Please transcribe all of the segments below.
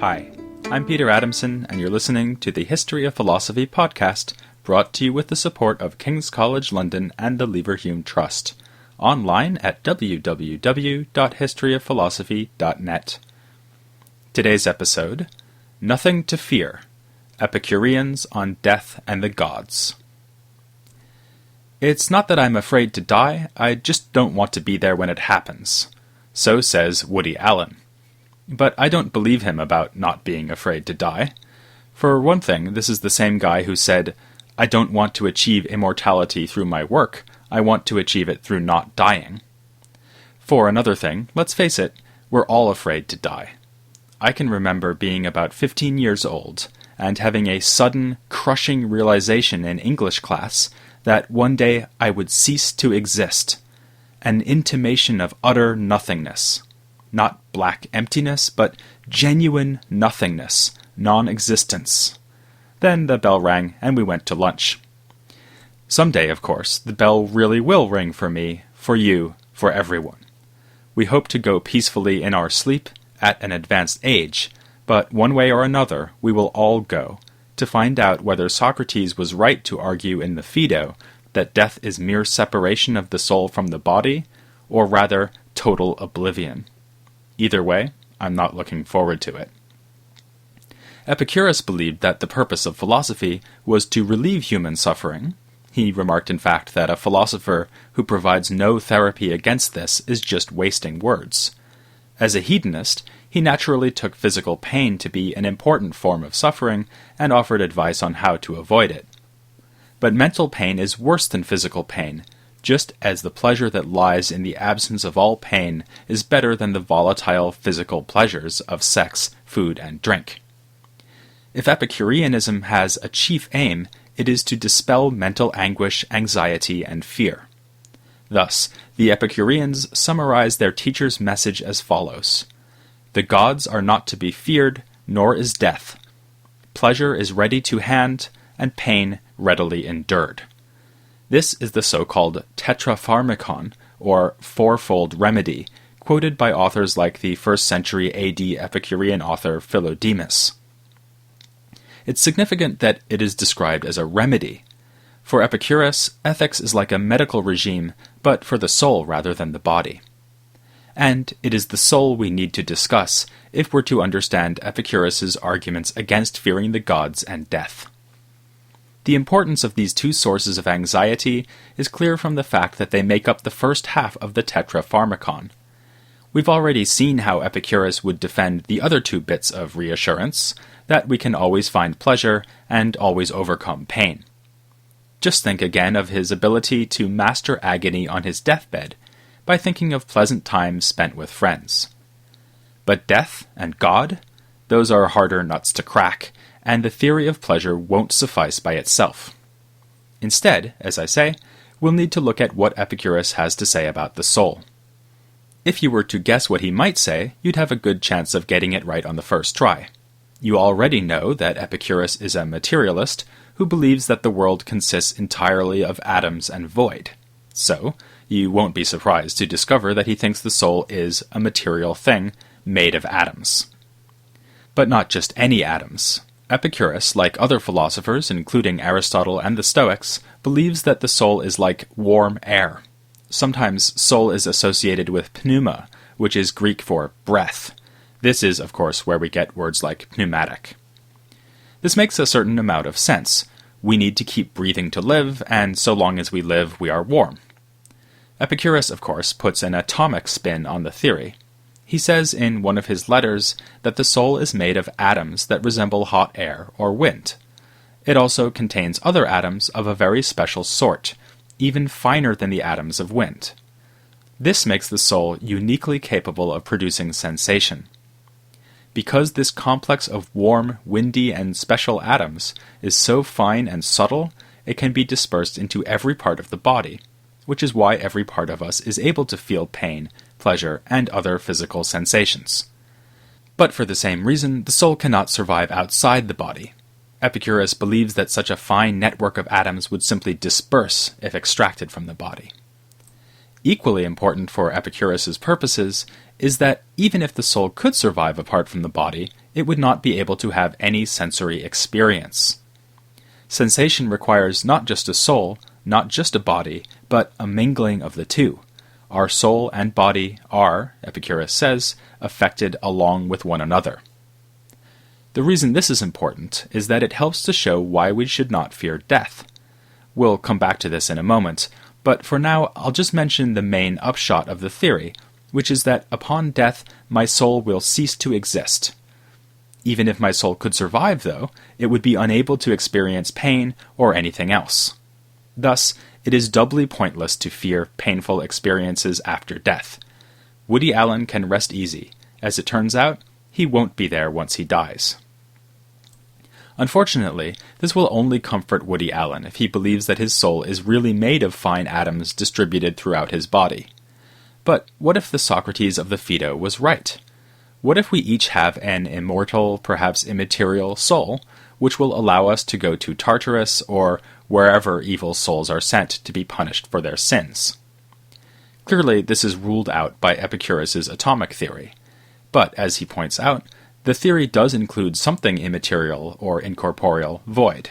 Hi, I'm Peter Adamson, and you're listening to the History of Philosophy podcast, brought to you with the support of King's College London and the Leverhulme Trust, online at www.historyofphilosophy.net. Today's episode, Nothing to Fear, Epicureans on Death and the Gods. It's not that I'm afraid to die, I just don't want to be there when it happens. So says Woody Allen. But I don't believe him about not being afraid to die. For one thing, this is the same guy who said, I don't want to achieve immortality through my work, I want to achieve it through not dying. For another thing, let's face it, we're all afraid to die. I can remember being about 15 years old, and having a sudden, crushing realization in English class that one day I would cease to exist. An intimation of utter nothingness. Not black emptiness, but genuine nothingness, non-existence. Then the bell rang, and we went to lunch. Someday, of course, the bell really will ring for me, for you, for everyone. We hope to go peacefully in our sleep, at an advanced age, but one way or another we will all go, to find out whether Socrates was right to argue in the Phaedo that death is mere separation of the soul from the body, or rather total oblivion. Either way, I'm not looking forward to it. Epicurus believed that the purpose of philosophy was to relieve human suffering. He remarked, in fact, that a philosopher who provides no therapy against this is just wasting words. As a hedonist, he naturally took physical pain to be an important form of suffering and offered advice on how to avoid it. But mental pain is worse than physical pain, just as the pleasure that lies in the absence of all pain is better than the volatile physical pleasures of sex, food, and drink. If Epicureanism has a chief aim, it is to dispel mental anguish, anxiety, and fear. Thus, the Epicureans summarize their teacher's message as follows. The gods are not to be feared, nor is death. Pleasure is ready to hand, and pain readily endured. This is the so-called tetrapharmacon, or fourfold remedy, quoted by authors like the 1st century AD Epicurean author Philodemus. It's significant that it is described as a remedy. For Epicurus, ethics is like a medical regime, but for the soul rather than the body. And it is the soul we need to discuss if we're to understand Epicurus's arguments against fearing the gods and death. The importance of these two sources of anxiety is clear from the fact that they make up the first half of the tetrapharmacon. We've already seen how Epicurus would defend the other two bits of reassurance, that we can always find pleasure and always overcome pain. Just think again of his ability to master agony on his deathbed by thinking of pleasant times spent with friends. But death and God? Those are harder nuts to crack, and the theory of pleasure won't suffice by itself. Instead, as I say, we'll need to look at what Epicurus has to say about the soul. If you were to guess what he might say, you'd have a good chance of getting it right on the first try. You already know that Epicurus is a materialist who believes that the world consists entirely of atoms and void. So, you won't be surprised to discover that he thinks the soul is a material thing made of atoms. But not just any atoms. Epicurus, like other philosophers, including Aristotle and the Stoics, believes that the soul is like warm air. Sometimes soul is associated with pneuma, which is Greek for breath. This is, of course, where we get words like pneumatic. This makes a certain amount of sense. We need to keep breathing to live, and so long as we live, we are warm. Epicurus, of course, puts an atomic spin on the theory. He says in one of his letters that the soul is made of atoms that resemble hot air or wind. It also contains other atoms of a very special sort, even finer than the atoms of wind. This makes the soul uniquely capable of producing sensation. Because this complex of warm, windy, and special atoms is so fine and subtle, it can be dispersed into every part of the body, which is why every part of us is able to feel pain, pleasure, and other physical sensations. But for the same reason, the soul cannot survive outside the body. Epicurus believes that such a fine network of atoms would simply disperse if extracted from the body. Equally important for Epicurus's purposes is that even if the soul could survive apart from the body, it would not be able to have any sensory experience. Sensation requires not just a soul, not just a body, but a mingling of the two. Our soul and body are, Epicurus says, affected along with one another. The reason this is important is that it helps to show why we should not fear death. We'll come back to this in a moment, but for now I'll just mention the main upshot of the theory, which is that upon death my soul will cease to exist. Even if my soul could survive, though, it would be unable to experience pain or anything else. Thus, it is doubly pointless to fear painful experiences after death. Woody Allen can rest easy. As it turns out, he won't be there once he dies. Unfortunately, this will only comfort Woody Allen if he believes that his soul is really made of fine atoms distributed throughout his body. But what if the Socrates of the Phaedo was right? What if we each have an immortal, perhaps immaterial soul, which will allow us to go to Tartarus or wherever evil souls are sent to be punished for their sins? Clearly, this is ruled out by Epicurus's atomic theory. But, as he points out, the theory does include something immaterial or incorporeal, void.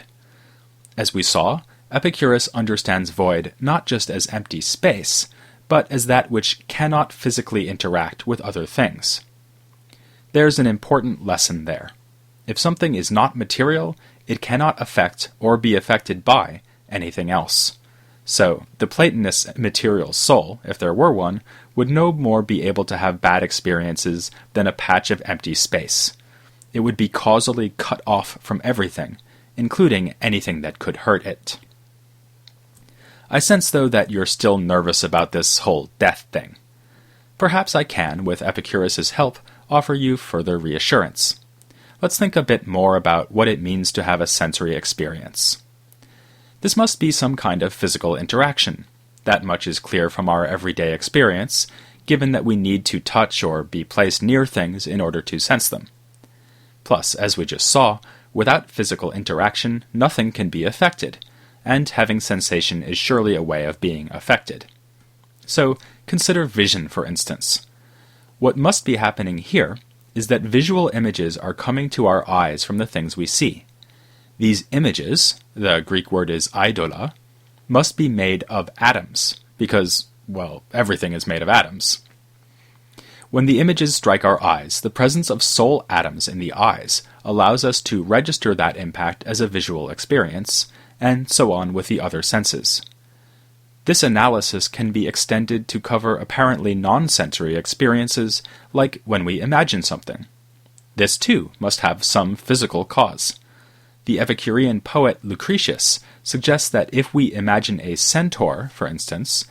As we saw, Epicurus understands void not just as empty space, but as that which cannot physically interact with other things. There's an important lesson there. If something is not material, it cannot affect or be affected by anything else. So, the Platonist material soul, if there were one, would no more be able to have bad experiences than a patch of empty space. It would be causally cut off from everything, including anything that could hurt it. I sense, though, that you're still nervous about this whole death thing. Perhaps I can, with Epicurus's help, offer you further reassurance. Let's think a bit more about what it means to have a sensory experience. This must be some kind of physical interaction. That much is clear from our everyday experience, given that we need to touch or be placed near things in order to sense them. Plus, as we just saw, without physical interaction, nothing can be affected, and having sensation is surely a way of being affected. So, consider vision, for instance. What must be happening here is that visual images are coming to our eyes from the things we see. These images, the Greek word is eidola, must be made of atoms, because, well, everything is made of atoms. When the images strike our eyes, the presence of soul atoms in the eyes allows us to register that impact as a visual experience, and so on with the other senses. This analysis can be extended to cover apparently non-sensory experiences, like when we imagine something. This, too, must have some physical cause. The Epicurean poet Lucretius suggests that if we imagine a centaur, for instance,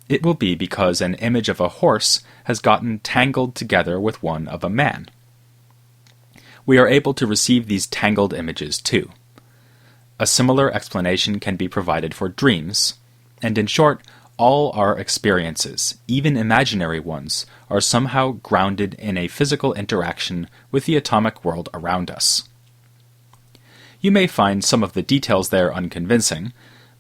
it will be because an image of a horse has gotten tangled together with one of a man. We are able to receive these tangled images, too. A similar explanation can be provided for dreams, and in short, all our experiences, even imaginary ones, are somehow grounded in a physical interaction with the atomic world around us. You may find some of the details there unconvincing,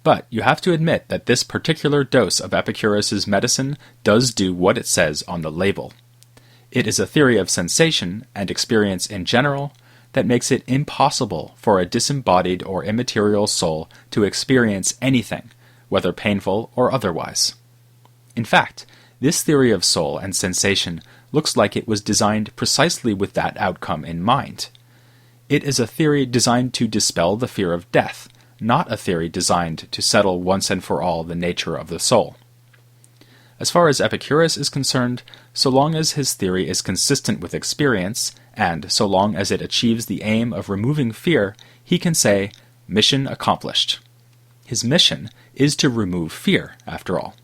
but you have to admit that this particular dose of Epicurus's medicine does do what it says on the label. It is a theory of sensation and experience in general that makes it impossible for a disembodied or immaterial soul to experience anything, whether painful or otherwise. In fact, this theory of soul and sensation looks like it was designed precisely with that outcome in mind. It is a theory designed to dispel the fear of death, not a theory designed to settle once and for all the nature of the soul. As far as Epicurus is concerned, so long as his theory is consistent with experience, and so long as it achieves the aim of removing fear, he can say, "Mission accomplished." His mission is to remove fear, after all.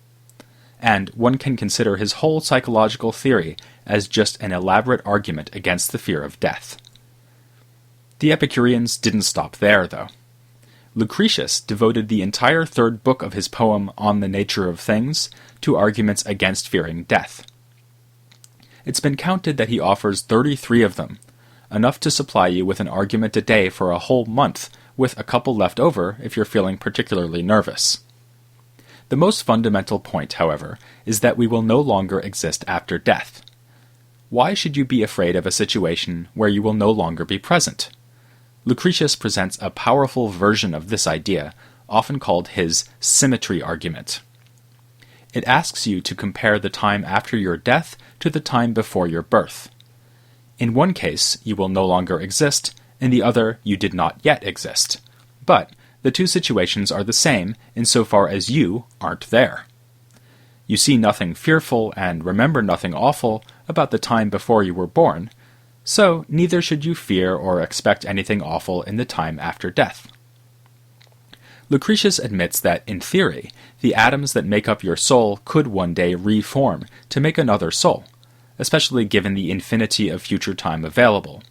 And one can consider his whole psychological theory as just an elaborate argument against the fear of death. The Epicureans didn't stop there, though. Lucretius devoted the entire third book of his poem On the Nature of Things to arguments against fearing death. It's been counted that he offers 33 of them, enough to supply you with an argument a day for a whole month, with a couple left over if you're feeling particularly nervous. The most fundamental point, however, is that we will no longer exist after death. Why should you be afraid of a situation where you will no longer be present? Lucretius presents a powerful version of this idea, often called his symmetry argument. It asks you to compare the time after your death to the time before your birth. In one case, you will no longer exist, in the other, you did not yet exist. But the two situations are the same insofar as you aren't there. You see nothing fearful and remember nothing awful about the time before you were born, so neither should you fear or expect anything awful in the time after death. Lucretius admits that, in theory, the atoms that make up your soul could one day reform to make another soul, especially given the infinity of future time available.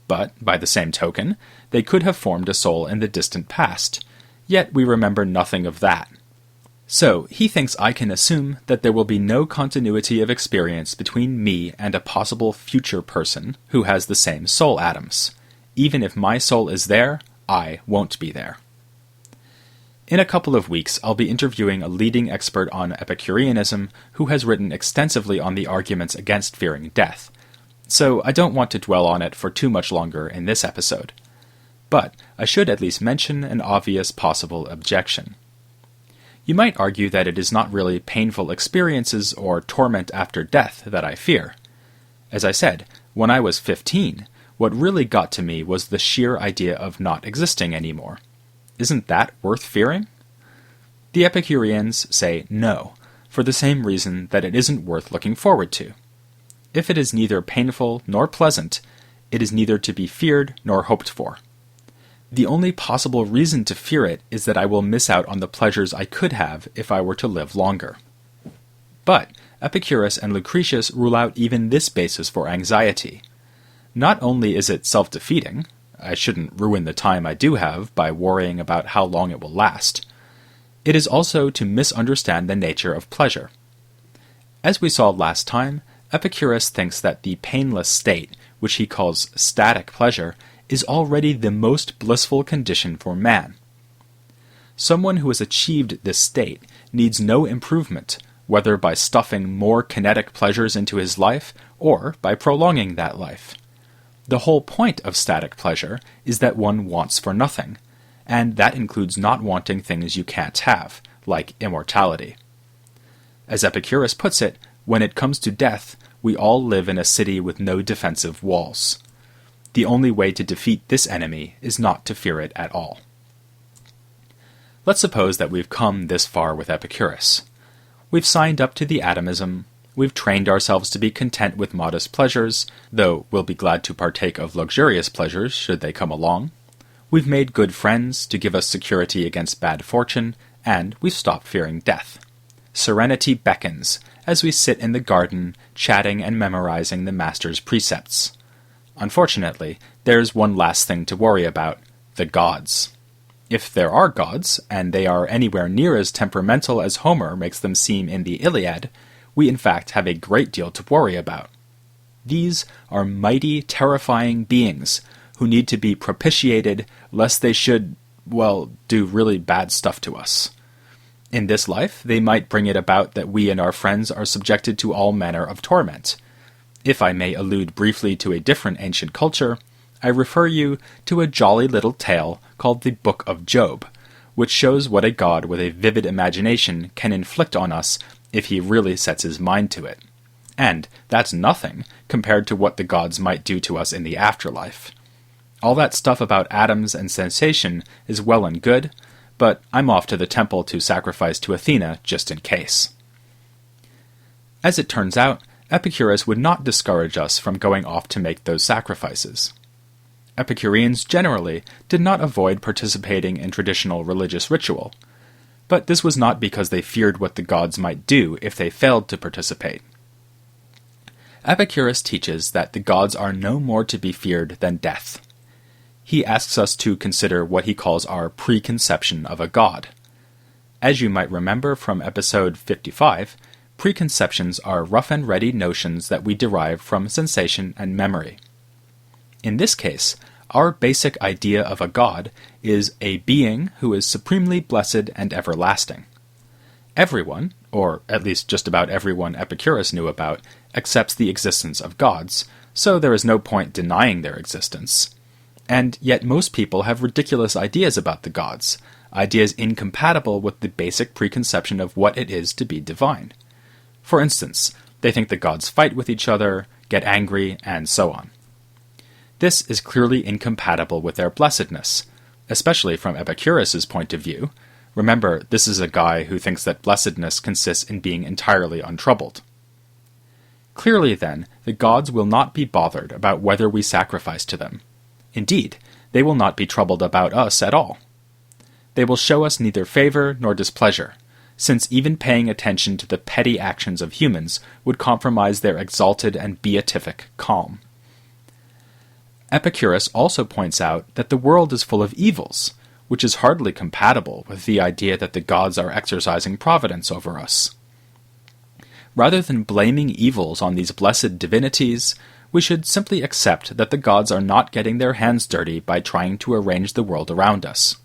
But, by the same token, they could have formed a soul in the distant past, yet we remember nothing of that. So, he thinks I can assume that there will be no continuity of experience between me and a possible future person who has the same soul atoms. Even if my soul is there, I won't be there. In a couple of weeks, I'll be interviewing a leading expert on Epicureanism who has written extensively on the arguments against fearing death, so I don't want to dwell on it for too much longer in this episode. But I should at least mention an obvious possible objection. You might argue that it is not really painful experiences or torment after death that I fear. As I said, when I was 15, what really got to me was the sheer idea of not existing anymore. Isn't that worth fearing? The Epicureans say no, for the same reason that it isn't worth looking forward to. If it is neither painful nor pleasant, it is neither to be feared nor hoped for. The only possible reason to fear it is that I will miss out on the pleasures I could have if I were to live longer. But Epicurus and Lucretius rule out even this basis for anxiety. Not only is it self-defeating, I shouldn't ruin the time I do have by worrying about how long it will last. It is also to misunderstand the nature of pleasure. As we saw last time, Epicurus thinks that the painless state, which he calls static pleasure, is already the most blissful condition for man. Someone who has achieved this state needs no improvement, whether by stuffing more kinetic pleasures into his life or by prolonging that life. The whole point of static pleasure is that one wants for nothing, and that includes not wanting things you can't have, like immortality. As Epicurus puts it, when it comes to death, we all live in a city with no defensive walls. The only way to defeat this enemy is not to fear it at all. Let's suppose that we've come this far with Epicurus. We've signed up to the atomism, we've trained ourselves to be content with modest pleasures, though we'll be glad to partake of luxurious pleasures should they come along. We've made good friends to give us security against bad fortune, and we've stopped fearing death. Serenity beckons as we sit in the garden, chatting and memorizing the master's precepts. Unfortunately, there's one last thing to worry about: the gods. If there are gods, and they are anywhere near as temperamental as Homer makes them seem in the Iliad, we in fact have a great deal to worry about. These are mighty, terrifying beings who need to be propitiated lest they should, do really bad stuff to us. In this life, they might bring it about that we and our friends are subjected to all manner of torment. If I may allude briefly to a different ancient culture, I refer you to a jolly little tale called the Book of Job, which shows what a god with a vivid imagination can inflict on us if he really sets his mind to it. And that's nothing compared to what the gods might do to us in the afterlife. All that stuff about atoms and sensation is well and good, but I'm off to the temple to sacrifice to Athena just in case. As it turns out, Epicurus would not discourage us from going off to make those sacrifices. Epicureans generally did not avoid participating in traditional religious ritual, but this was not because they feared what the gods might do if they failed to participate. Epicurus teaches that the gods are no more to be feared than death. He asks us to consider what he calls our preconception of a god. As you might remember from episode 55, preconceptions are rough and ready notions that we derive from sensation and memory. In this case, our basic idea of a god is a being who is supremely blessed and everlasting. Everyone, or at least just about everyone Epicurus knew about, accepts the existence of gods, so there is no point denying their existence. And yet most people have ridiculous ideas about the gods, ideas incompatible with the basic preconception of what it is to be divine. For instance, they think the gods fight with each other, get angry, and so on. This is clearly incompatible with their blessedness, especially from Epicurus's point of view. Remember, this is a guy who thinks that blessedness consists in being entirely untroubled. Clearly, then, the gods will not be bothered about whether we sacrifice to them. Indeed, they will not be troubled about us at all. They will show us neither favor nor displeasure, since even paying attention to the petty actions of humans would compromise their exalted and beatific calm. Epicurus also points out that the world is full of evils, which is hardly compatible with the idea that the gods are exercising providence over us. Rather than blaming evils on these blessed divinities, we should simply accept that the gods are not getting their hands dirty by trying to arrange the world around us.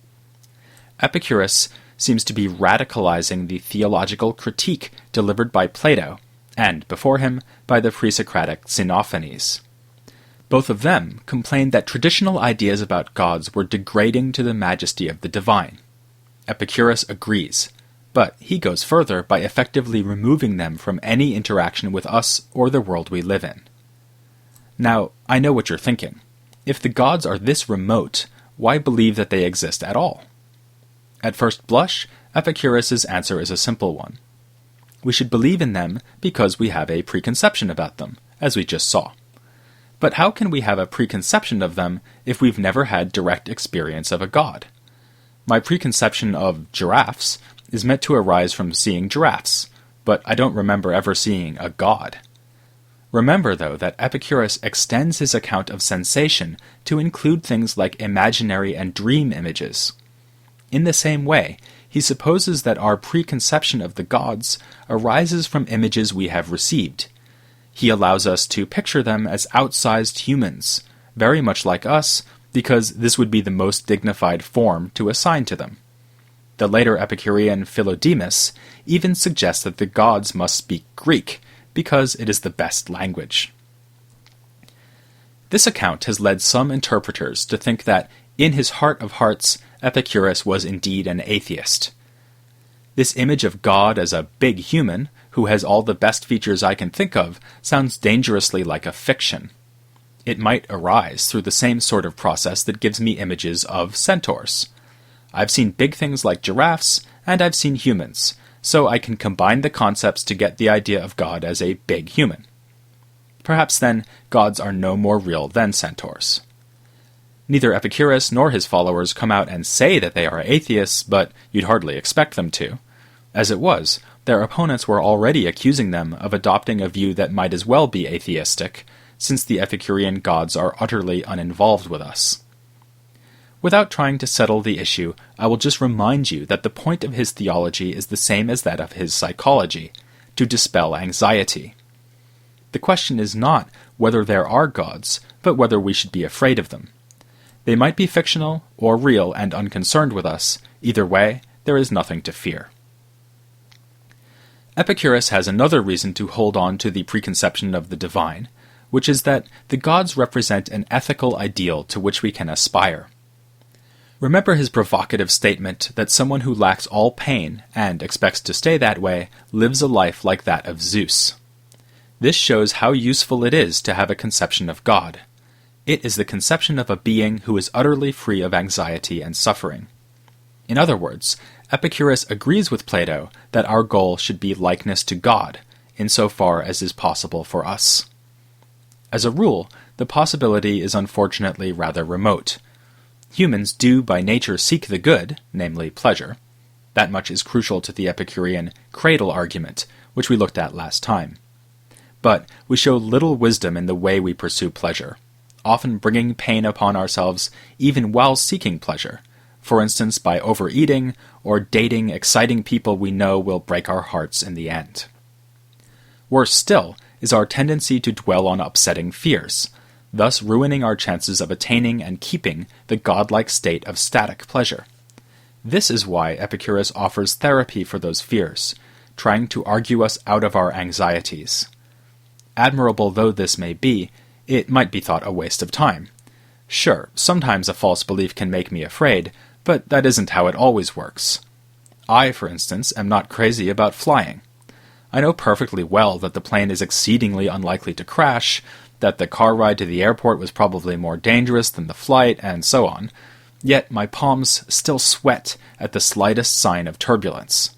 Epicurus seems to be radicalizing the theological critique delivered by Plato, and, before him, by the pre-Socratic Xenophanes. Both of them complained that traditional ideas about gods were degrading to the majesty of the divine. Epicurus agrees, but he goes further by effectively removing them from any interaction with us or the world we live in. Now, I know what you're thinking. If the gods are this remote, why believe that they exist at all? At first blush, Epicurus's answer is a simple one. We should believe in them because we have a preconception about them, as we just saw. But how can we have a preconception of them if we've never had direct experience of a god? My preconception of giraffes is meant to arise from seeing giraffes, but I don't remember ever seeing a god. Remember, though, that Epicurus extends his account of sensation to include things like imaginary and dream images. In the same way, he supposes that our preconception of the gods arises from images we have received. He allows us to picture them as outsized humans, very much like us, because this would be the most dignified form to assign to them. The later Epicurean Philodemus even suggests that the gods must speak Greek, because it is the best language. This account has led some interpreters to think that, in his heart of hearts, Epicurus was indeed an atheist. This image of God as a big human, who has all the best features I can think of, sounds dangerously like a fiction. It might arise through the same sort of process that gives me images of centaurs. I've seen big things like giraffes, and I've seen humans, so I can combine the concepts to get the idea of God as a big human. Perhaps then, gods are no more real than centaurs. Neither Epicurus nor his followers come out and say that they are atheists, but you'd hardly expect them to. As it was, their opponents were already accusing them of adopting a view that might as well be atheistic, since the Epicurean gods are utterly uninvolved with us. Without trying to settle the issue, I will just remind you that the point of his theology is the same as that of his psychology, to dispel anxiety. The question is not whether there are gods, but whether we should be afraid of them. They might be fictional or real and unconcerned with us. Either way, there is nothing to fear. Epicurus has another reason to hold on to the preconception of the divine, which is that the gods represent an ethical ideal to which we can aspire. Remember his provocative statement that someone who lacks all pain, and expects to stay that way, lives a life like that of Zeus. This shows how useful it is to have a conception of God. It is the conception of a being who is utterly free of anxiety and suffering. In other words, Epicurus agrees with Plato that our goal should be likeness to God, insofar as is possible for us. As a rule, the possibility is unfortunately rather remote. Humans do by nature seek the good, namely pleasure. That much is crucial to the Epicurean cradle argument, which we looked at last time. But we show little wisdom in the way we pursue pleasure, often bringing pain upon ourselves even while seeking pleasure, for instance by overeating or dating exciting people we know will break our hearts in the end. Worse still is our tendency to dwell on upsetting fears, thus ruining our chances of attaining and keeping the godlike state of static pleasure. This is why Epicurus offers therapy for those fears, trying to argue us out of our anxieties. Admirable though this may be, it might be thought a waste of time. Sure, sometimes a false belief can make me afraid, but that isn't how it always works. I, for instance, am not crazy about flying. I know perfectly well that the plane is exceedingly unlikely to crash, that the car ride to the airport was probably more dangerous than the flight, and so on. Yet my palms still sweat at the slightest sign of turbulence.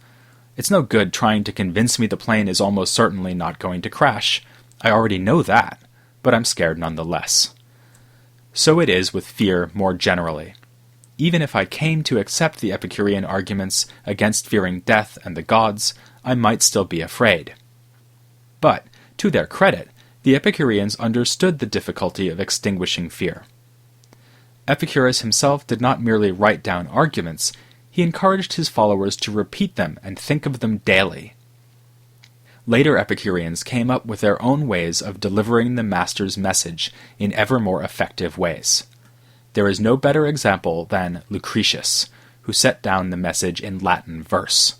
It's no good trying to convince me the plane is almost certainly not going to crash. I already know that, but I'm scared nonetheless. So it is with fear more generally. Even if I came to accept the Epicurean arguments against fearing death and the gods, I might still be afraid. But, to their credit, the Epicureans understood the difficulty of extinguishing fear. Epicurus himself did not merely write down arguments, he encouraged his followers to repeat them and think of them daily. Later Epicureans came up with their own ways of delivering the master's message in ever more effective ways. There is no better example than Lucretius, who set down the message in Latin verse.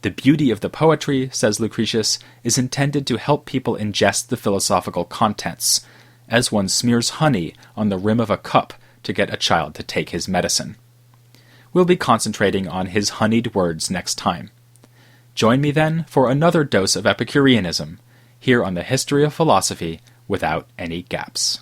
The beauty of the poetry, says Lucretius, is intended to help people ingest the philosophical contents, as one smears honey on the rim of a cup to get a child to take his medicine. We'll be concentrating on his honeyed words next time. Join me then for another dose of Epicureanism, here on the History of Philosophy Without Any Gaps.